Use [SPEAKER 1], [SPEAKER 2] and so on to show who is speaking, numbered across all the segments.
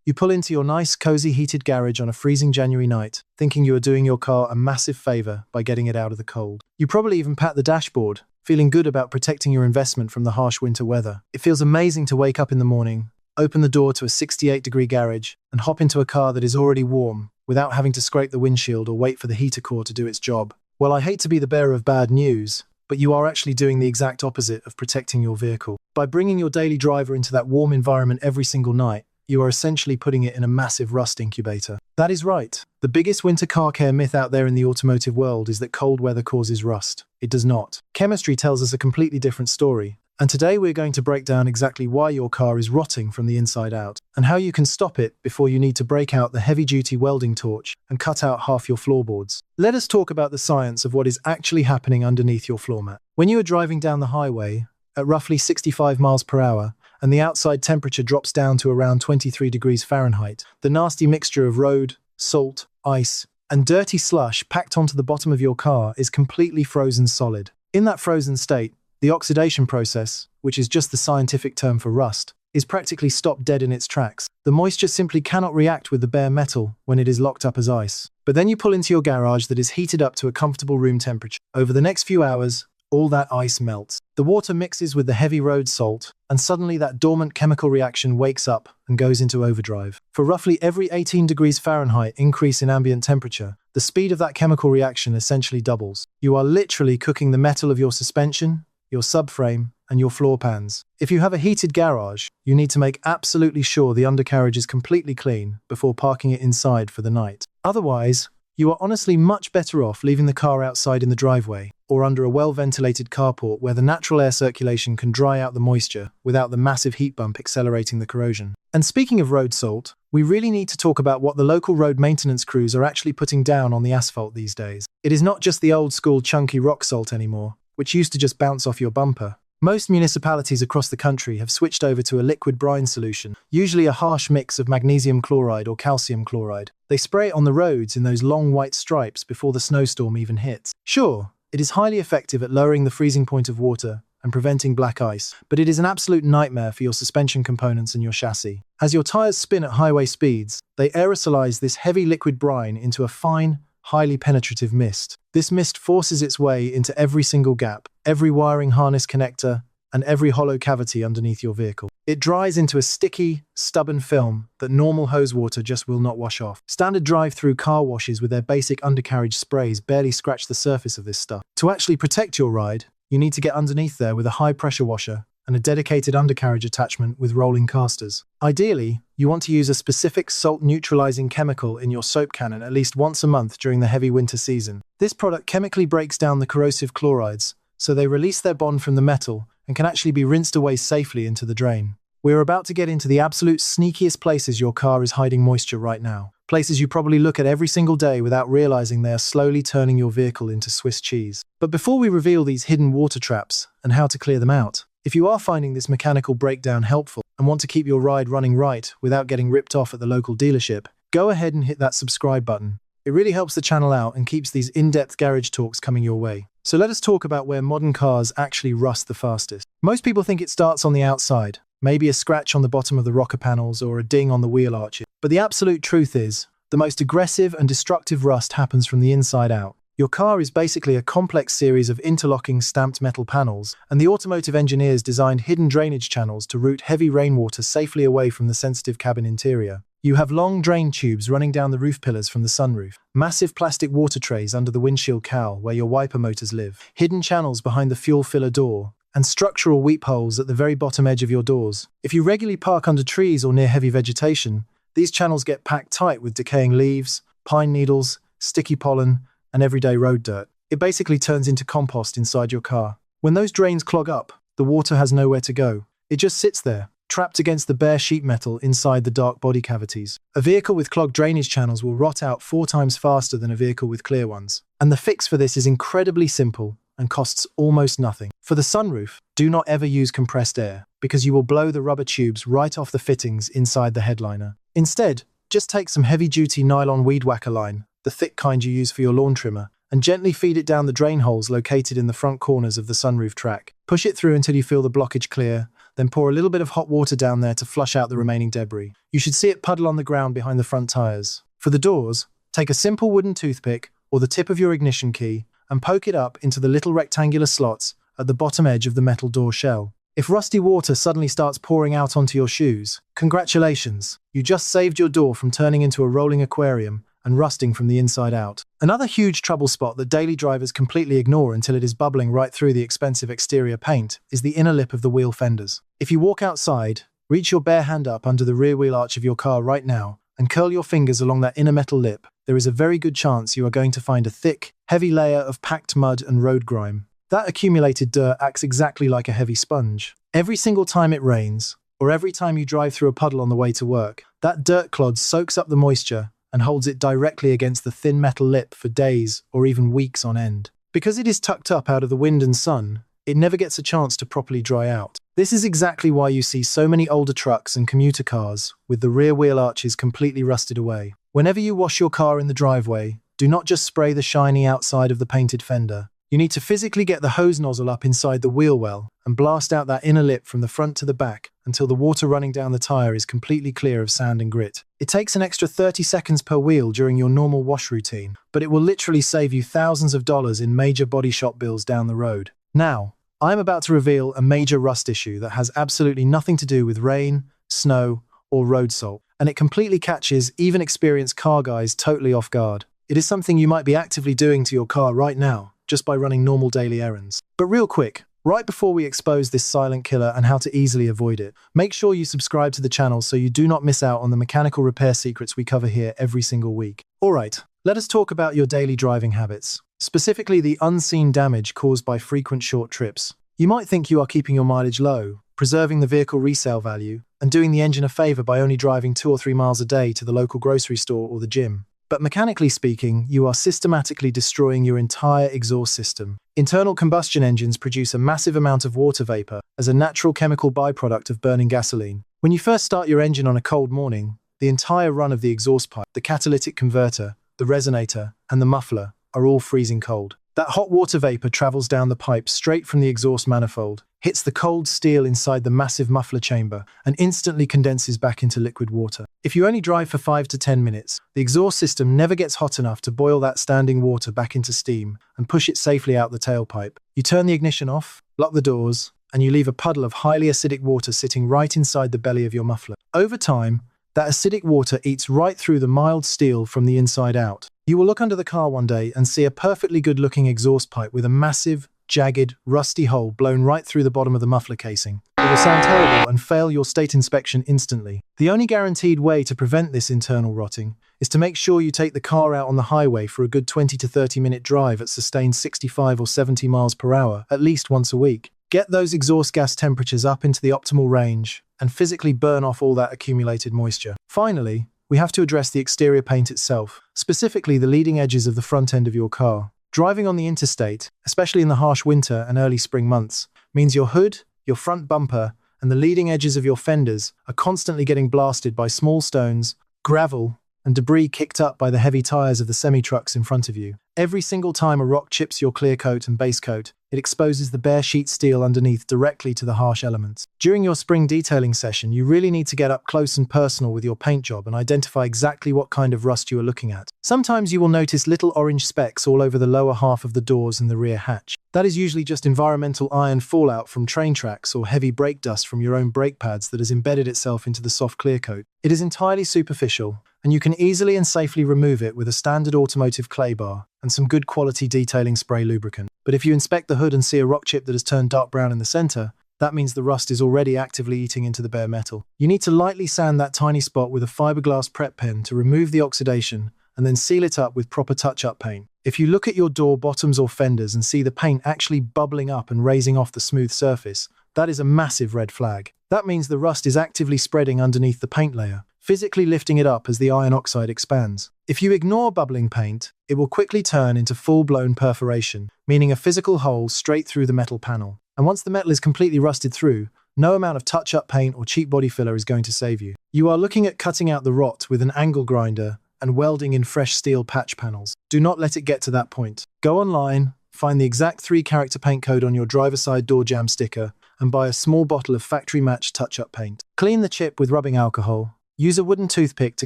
[SPEAKER 1] You pull into your nice, cozy heated garage on a freezing January night, thinking you are doing your car a massive favor by getting it out of the cold. You probably even pat the dashboard, feeling good about protecting your investment from the harsh winter weather. It feels amazing to wake up in the morning, open the door to a 68-degree garage, and hop into a car that is already warm, without having to scrape the windshield or wait for the heater core to do its job. Well, I hate to be the bearer of bad news, but you are actually doing the exact opposite of protecting your vehicle. By bringing your daily driver into that warm environment every single night, you are essentially putting it in a massive rust incubator. That is right. The biggest winter car care myth out there in the automotive world is that cold weather causes rust. It does not. Chemistry tells us a completely different story. And today we're going to break down exactly why your car is rotting from the inside out, and how you can stop it before you need to break out the heavy-duty welding torch and cut out half your floorboards. Let us talk about the science of what is actually happening underneath your floor mat. When you are driving down the highway at roughly 65 miles per hour, and the outside temperature drops down to around 23 degrees Fahrenheit, the nasty mixture of road, salt, ice, and dirty slush packed onto the bottom of your car is completely frozen solid. In that frozen state, the oxidation process, which is just the scientific term for rust, is practically stopped dead in its tracks. The moisture simply cannot react with the bare metal when it is locked up as ice. But then you pull into your garage that is heated up to a comfortable room temperature. Over the next few hours, all that ice melts. The water mixes with the heavy road salt, and suddenly that dormant chemical reaction wakes up and goes into overdrive. For roughly every 18 degrees Fahrenheit increase in ambient temperature, the speed of that chemical reaction essentially doubles. You are literally cooking the metal of your suspension, your subframe, and your floor pans. If you have a heated garage, you need to make absolutely sure the undercarriage is completely clean before parking it inside for the night. Otherwise, you are honestly much better off leaving the car outside in the driveway, or under a well-ventilated carport where the natural air circulation can dry out the moisture without the massive heat bump accelerating the corrosion. And speaking of road salt, we really need to talk about what the local road maintenance crews are actually putting down on the asphalt these days. It is not just the old-school chunky rock salt anymore, which used to just bounce off your bumper. Most municipalities across the country have switched over to a liquid brine solution, usually a harsh mix of magnesium chloride or calcium chloride. They spray it on the roads in those long white stripes before the snowstorm even hits. Sure, it is highly effective at lowering the freezing point of water and preventing black ice, but it is an absolute nightmare for your suspension components and your chassis. As your tires spin at highway speeds, they aerosolize this heavy liquid brine into a fine, highly penetrative mist. This mist forces its way into every single gap, every wiring harness connector, and every hollow cavity underneath your vehicle. It dries into a sticky, stubborn film that normal hose water just will not wash off. Standard drive-through car washes with their basic undercarriage sprays barely scratch the surface of this stuff. To actually protect your ride, you need to get underneath there with a high-pressure washer and a dedicated undercarriage attachment with rolling casters. Ideally, you want to use a specific salt-neutralizing chemical in your soap cannon at least once a month during the heavy winter season. This product chemically breaks down the corrosive chlorides, so they release their bond from the metal and can actually be rinsed away safely into the drain. We're about to get into the absolute sneakiest places your car is hiding moisture right now. Places you probably look at every single day without realizing they are slowly turning your vehicle into Swiss cheese. But before we reveal these hidden water traps and how to clear them out, if you are finding this mechanical breakdown helpful and want to keep your ride running right without getting ripped off at the local dealership, go ahead and hit that subscribe button. It really helps the channel out and keeps these in-depth garage talks coming your way. So let us talk about where modern cars actually rust the fastest. Most people think it starts on the outside, maybe a scratch on the bottom of the rocker panels or a ding on the wheel arches. But the absolute truth is, the most aggressive and destructive rust happens from the inside out. Your car is basically a complex series of interlocking stamped metal panels, and the automotive engineers designed hidden drainage channels to route heavy rainwater safely away from the sensitive cabin interior. You have long drain tubes running down the roof pillars from the sunroof, massive plastic water trays under the windshield cowl where your wiper motors live, hidden channels behind the fuel filler door, and structural weep holes at the very bottom edge of your doors. If you regularly park under trees or near heavy vegetation, these channels get packed tight with decaying leaves, pine needles, sticky pollen, and everyday road dirt. It basically turns into compost inside your car. When those drains clog up, the water has nowhere to go. It just sits there, trapped against the bare sheet metal inside the dark body cavities. A vehicle with clogged drainage channels will rot out 4 times faster than a vehicle with clear ones. And the fix for this is incredibly simple and costs almost nothing. For the sunroof, do not ever use compressed air, because you will blow the rubber tubes right off the fittings inside the headliner. Instead, just take some heavy-duty nylon weed whacker line, the thick kind you use for your lawn trimmer, and gently feed it down the drain holes located in the front corners of the sunroof track. Push it through until you feel the blockage clear, then pour a little bit of hot water down there to flush out the remaining debris. You should see it puddle on the ground behind the front tires. For the doors, take a simple wooden toothpick or the tip of your ignition key and poke it up into the little rectangular slots at the bottom edge of the metal door shell. If rusty water suddenly starts pouring out onto your shoes, congratulations! You just saved your door from turning into a rolling aquarium and rusting from the inside out. Another huge trouble spot that daily drivers completely ignore until it is bubbling right through the expensive exterior paint is the inner lip of the wheel fenders. If you walk outside, reach your bare hand up under the rear wheel arch of your car right now and curl your fingers along that inner metal lip, there is a very good chance you are going to find a thick, heavy layer of packed mud and road grime. That accumulated dirt acts exactly like a heavy sponge. Every single time it rains, or every time you drive through a puddle on the way to work, that dirt clod soaks up the moisture and holds it directly against the thin metal lip for days or even weeks on end. Because it is tucked up out of the wind and sun, it never gets a chance to properly dry out. This is exactly why you see so many older trucks and commuter cars with the rear wheel arches completely rusted away. Whenever you wash your car in the driveway, do not just spray the shiny outside of the painted fender. You need to physically get the hose nozzle up inside the wheel well and blast out that inner lip from the front to the back until the water running down the tire is completely clear of sand and grit. It takes an extra 30 seconds per wheel during your normal wash routine, but it will literally save you thousands of dollars in major body shop bills down the road. Now, I'm about to reveal a major rust issue that has absolutely nothing to do with rain, snow, or road salt, and it completely catches even experienced car guys totally off guard. It is something you might be actively doing to your car right now, just by running normal daily errands. But real quick, right before we expose this silent killer and how to easily avoid it, make sure you subscribe to the channel so you do not miss out on the mechanical repair secrets we cover here every single week. Alright, let us talk about your daily driving habits, specifically the unseen damage caused by frequent short trips. You might think you are keeping your mileage low, preserving the vehicle resale value, and doing the engine a favor by only driving 2 or 3 miles a day to the local grocery store or the gym. But mechanically speaking, you are systematically destroying your entire exhaust system. Internal combustion engines produce a massive amount of water vapor as a natural chemical byproduct of burning gasoline. When you first start your engine on a cold morning, the entire run of the exhaust pipe, the catalytic converter, the resonator, and the muffler are all freezing cold. That hot water vapor travels down the pipe straight from the exhaust manifold, hits the cold steel inside the massive muffler chamber, and instantly condenses back into liquid water. If you only drive for 5 to 10 minutes, the exhaust system never gets hot enough to boil that standing water back into steam and push it safely out the tailpipe. You turn the ignition off, lock the doors, and you leave a puddle of highly acidic water sitting right inside the belly of your muffler. Over time, that acidic water eats right through the mild steel from the inside out. You will look under the car one day and see a perfectly good-looking exhaust pipe with a massive, jagged, rusty hole blown right through the bottom of the muffler casing. It will sound terrible and fail your state inspection instantly. The only guaranteed way to prevent this internal rotting is to make sure you take the car out on the highway for a good 20 to 30 minute drive at sustained 65 or 70 miles per hour at least once a week. Get those exhaust gas temperatures up into the optimal range and physically burn off all that accumulated moisture. Finally, we have to address the exterior paint itself, specifically the leading edges of the front end of your car. Driving on the interstate, especially in the harsh winter and early spring months, means your hood, your front bumper, and the leading edges of your fenders are constantly getting blasted by small stones, gravel, and debris kicked up by the heavy tires of the semi-trucks in front of you. Every single time a rock chips your clear coat and base coat, it exposes the bare sheet steel underneath directly to the harsh elements. During your spring detailing session, you really need to get up close and personal with your paint job and identify exactly what kind of rust you are looking at. Sometimes you will notice little orange specks all over the lower half of the doors and the rear hatch. That is usually just environmental iron fallout from train tracks or heavy brake dust from your own brake pads that has embedded itself into the soft clear coat. It is entirely superficial, and you can easily and safely remove it with a standard automotive clay bar and some good quality detailing spray lubricant. But if you inspect the hood and see a rock chip that has turned dark brown in the center, that means the rust is already actively eating into the bare metal. You need to lightly sand that tiny spot with a fiberglass prep pen to remove the oxidation and then seal it up with proper touch-up paint. If you look at your door bottoms or fenders and see the paint actually bubbling up and raising off the smooth surface, that is a massive red flag. That means the rust is actively spreading underneath the paint layer, physically lifting it up as the iron oxide expands. If you ignore bubbling paint, it will quickly turn into full-blown perforation, meaning a physical hole straight through the metal panel. And once the metal is completely rusted through, no amount of touch-up paint or cheap body filler is going to save you. You are looking at cutting out the rot with an angle grinder and welding in fresh steel patch panels. Do not let it get to that point. Go online, find the exact 3-character paint code on your driver side door jamb sticker, and buy a small bottle of factory-matched touch-up paint. Clean the chip with rubbing alcohol. Use a wooden toothpick to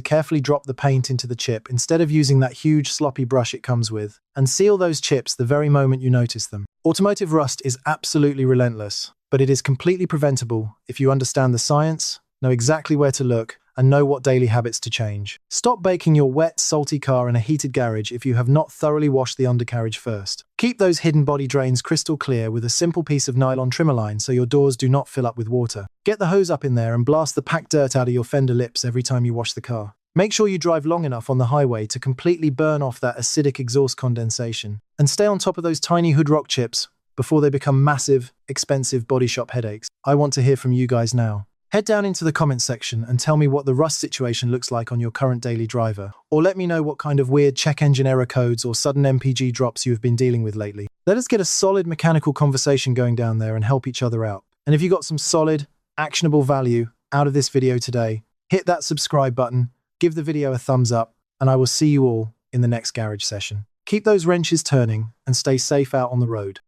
[SPEAKER 1] carefully drop the paint into the chip instead of using that huge sloppy brush it comes with, and seal those chips the very moment you notice them. Automotive rust is absolutely relentless, but it is completely preventable if you understand the science, know exactly where to look, and know what daily habits to change. Stop baking your wet, salty car in a heated garage if you have not thoroughly washed the undercarriage first. Keep those hidden body drains crystal clear with a simple piece of nylon trimmer line so your doors do not fill up with water. Get the hose up in there and blast the packed dirt out of your fender lips every time you wash the car. Make sure you drive long enough on the highway to completely burn off that acidic exhaust condensation. And stay on top of those tiny hood rock chips before they become massive, expensive body shop headaches. I want to hear from you guys now. Head down into the comments section and tell me what the rust situation looks like on your current daily driver, or let me know what kind of weird check engine error codes or sudden MPG drops you have been dealing with lately. Let us get a solid mechanical conversation going down there and help each other out. And if you got some solid, actionable value out of this video today, hit that subscribe button, give the video a thumbs up, and I will see you all in the next garage session. Keep those wrenches turning and stay safe out on the road.